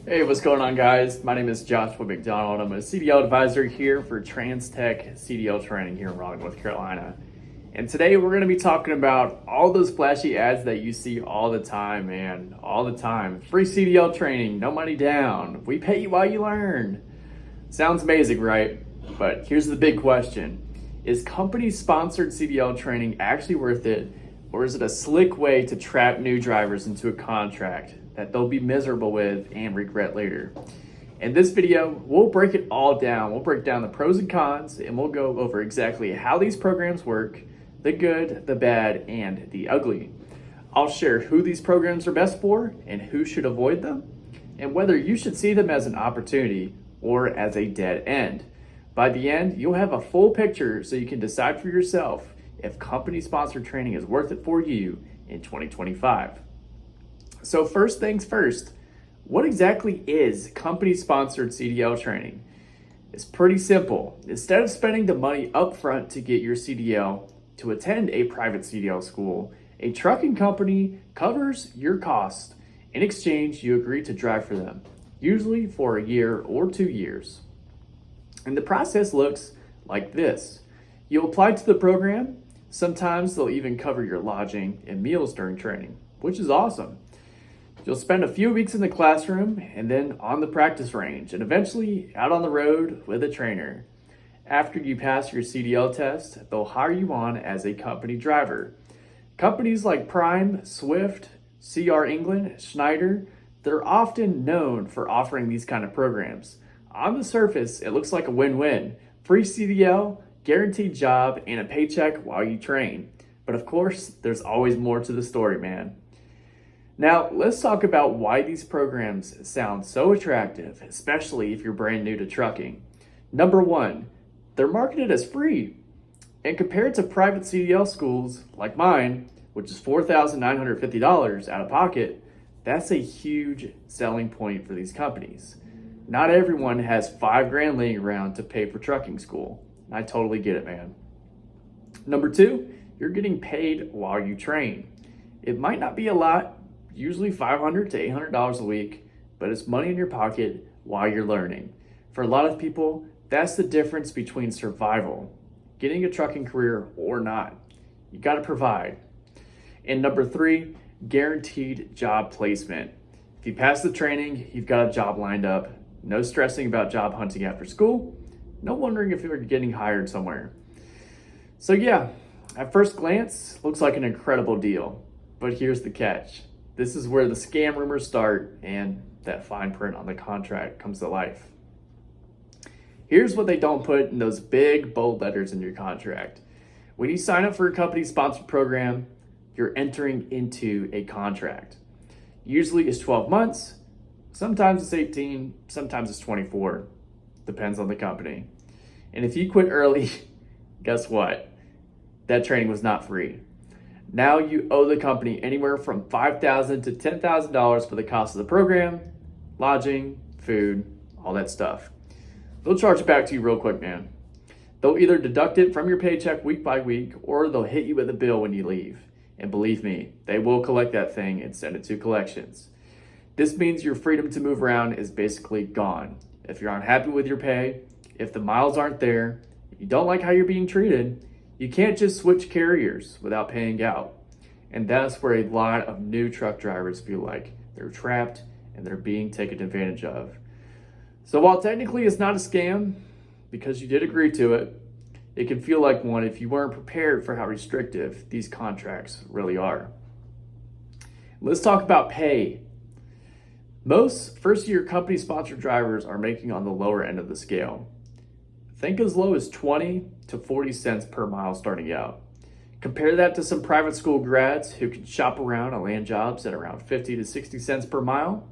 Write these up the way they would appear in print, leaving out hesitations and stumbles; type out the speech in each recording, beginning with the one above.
Hey, what's going on, guys? My name is Joshua McDonald. I'm a CDL advisor here for TransTech CDL training here in Raleigh, North Carolina. And today we're going to be talking about all those flashy ads that you see all the time, man. All the time. Free CDL training, no money down. We pay you while you learn. Sounds amazing, right? But here's the big question. Is company-sponsored CDL training actually worth it? Or is it a slick way to trap new drivers into a contract that they'll be miserable with and regret later? In this video, we'll break it all down. We'll break down the pros and cons, and we'll go over exactly how these programs work, the good, the bad, and the ugly. I'll share who these programs are best for and who should avoid them, and whether you should see them as an opportunity or as a dead end. By the end, you'll have a full picture so you can decide for yourself if company-sponsored training is worth it for you in 2025. So first things first, what exactly is company-sponsored CDL training? It's pretty simple. Instead of spending the money up front to get your CDL to attend a private CDL school, a trucking company covers your cost. In exchange, you agree to drive for them, usually for a year or 2 years. And the process looks like this. You'll apply to the program. Sometimes they'll even cover your lodging and meals during training, which is awesome. You'll spend a few weeks in the classroom and then on the practice range and eventually out on the road with a trainer. After you pass your CDL test, they'll hire you on as a company driver. Companies like Prime, Swift, CR England, Schneider, they're often known for offering these kind of programs. On the surface, it looks like a win-win. Free CDL, guaranteed job, and a paycheck while you train. But of course, there's always more to the story, man. Now, let's talk about why these programs sound so attractive, especially if you're brand new to trucking. Number one, they're marketed as free. And compared to private CDL schools like mine, which is $4,950 out of pocket, that's a huge selling point for these companies. Not everyone has $5,000 laying around to pay for trucking school. I totally get it, man. Number two, you're getting paid while you train. It might not be a lot, usually $500 to $800 a week, but it's money in your pocket while you're learning. For a lot of people, that's the difference between survival, getting a trucking career or not. You got to provide. And number three, guaranteed job placement. If you pass the training, you've got a job lined up. No stressing about job hunting after school. No wondering if you're getting hired somewhere. So yeah, at first glance, looks like an incredible deal. But here's the catch. This is where the scam rumors start and that fine print on the contract comes to life. Here's what they don't put in those big bold letters in your contract. When you sign up for a company-sponsored program, you're entering into a contract. Usually it's 12 months, sometimes it's 18, sometimes it's 24. Depends on the company. And if you quit early, guess what? That training was not free. Now you owe the company anywhere from $5,000 to $10,000 for the cost of the program, lodging, food, all that stuff. They'll charge it back to you real quick, man. They'll either deduct it from your paycheck week by week, or they'll hit you with a bill when you leave. And believe me, they will collect that thing and send it to collections. This means your freedom to move around is basically gone. If you're unhappy with your pay, if the miles aren't there, if you don't like how you're being treated, you can't just switch carriers without paying out. And that's where a lot of new truck drivers feel like they're trapped and they're being taken advantage of. So while technically it's not a scam, because you did agree to it, it can feel like one if you weren't prepared for how restrictive these contracts really are. Let's talk about pay. Most first-year company-sponsored drivers are making on the lower end of the scale. Think as low as 20 to 40 cents per mile starting out. Compare that to some private school grads who can shop around and land jobs at around 50 to 60 cents per mile.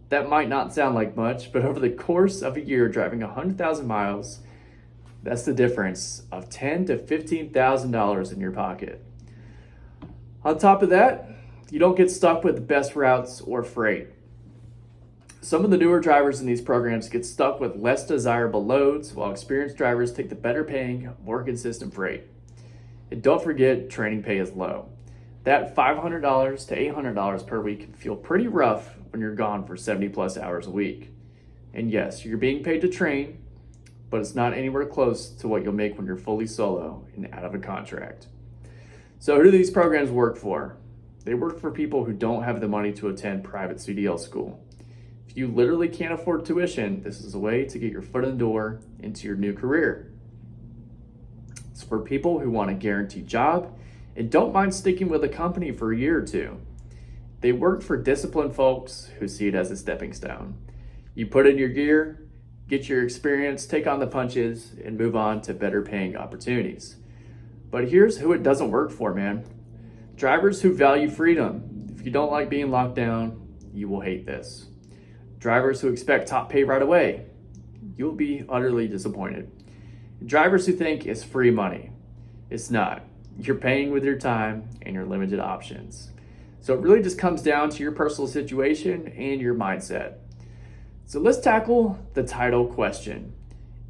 That might not sound like much, but over the course of a year driving 100,000 miles, that's the difference of $10,000 to $15,000 in your pocket. On top of that, you don't get stuck with the best routes or freight. Some of the newer drivers in these programs get stuck with less desirable loads, while experienced drivers take the better paying, more consistent freight. And don't forget, training pay is low. That $500 to $800 per week can feel pretty rough when you're gone for 70 plus hours a week. And yes, you're being paid to train, but it's not anywhere close to what you'll make when you're fully solo and out of a contract. So who do these programs work for? They work for people who don't have the money to attend private CDL school. If you literally can't afford tuition, this is a way to get your foot in the door into your new career. It's for people who want a guaranteed job and don't mind sticking with a company for a year or two. They work for disciplined folks who see it as a stepping stone. You put in your gear, get your experience, take on the punches, and move on to better paying opportunities. But here's who it doesn't work for, man. Drivers who value freedom. If you don't like being locked down, you will hate this. Drivers who expect top pay right away. You'll be utterly disappointed. Drivers who think it's free money. It's not. You're paying with your time and your limited options. So it really just comes down to your personal situation and your mindset. So let's tackle the title question.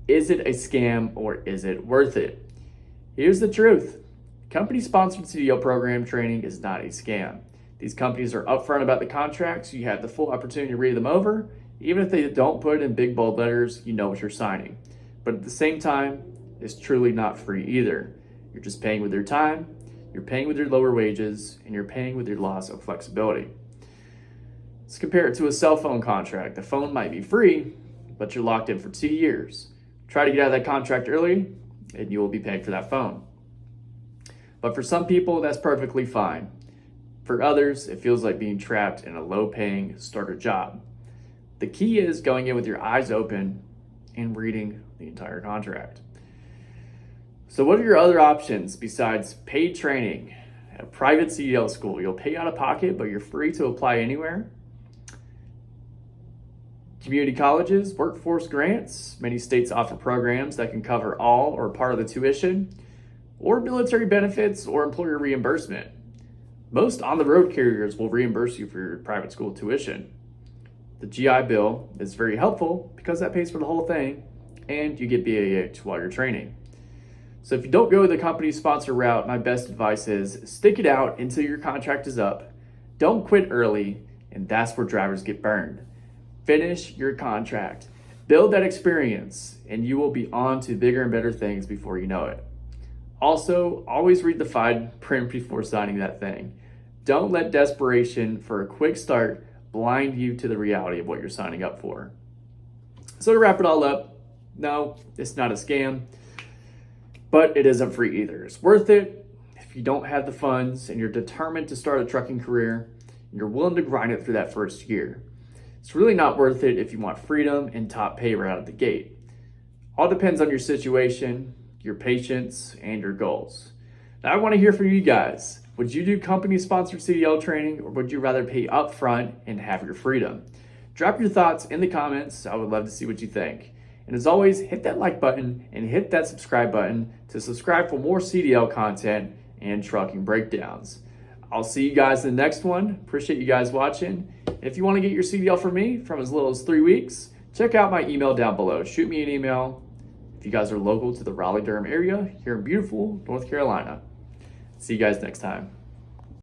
Is it a scam or is it worth it? Here's the truth. Company-sponsored CDL program training is not a scam. These companies are upfront about the contracts. You have the full opportunity to read them over. Even if they don't put it in big bold letters, you know what you're signing. But at the same time, it's truly not free either. You're just paying with your time, you're paying with your lower wages, and you're paying with your loss of flexibility. Let's compare it to a cell phone contract. The phone might be free, but you're locked in for 2 years. Try to get out of that contract early, and you will be paying for that phone. But for some people, that's perfectly fine. For others, it feels like being trapped in a low-paying starter job. The key is going in with your eyes open and reading the entire contract. So what are your other options besides paid training at a private CDL school? You'll pay out of pocket, but you're free to apply anywhere. Community colleges, workforce grants. Many states offer programs that can cover all or part of the tuition, or military benefits or employer reimbursement. Most on-the-road carriers will reimburse you for your private school tuition. The GI Bill is very helpful because that pays for the whole thing, and you get BAH while you're training. So if you don't go the company sponsor route, my best advice is stick it out until your contract is up. Don't quit early, and that's where drivers get burned. Finish your contract, build that experience, and you will be on to bigger and better things before you know it. Also, always read the fine print before signing that thing. Don't let desperation for a quick start blind you to the reality of what you're signing up for. So to wrap it all up, no, it's not a scam, but it isn't free either. It's worth it if you don't have the funds and you're determined to start a trucking career and you're willing to grind it through that first year. It's really not worth it if you want freedom and top pay right out of the gate. All depends on your situation, your patience, and your goals. Now I want to hear from you guys. Would you do company-sponsored CDL training, or would you rather pay up front and have your freedom? Drop your thoughts in the comments. I would love to see what you think. And as always, hit that like button and hit that subscribe button to subscribe for more CDL content and trucking breakdowns. I'll see you guys in the next one. Appreciate you guys watching. If you want to get your CDL from me from as little as 3 weeks, check out my email down below. Shoot me an email if you guys are local to the Raleigh-Durham area here in beautiful North Carolina. See you guys next time.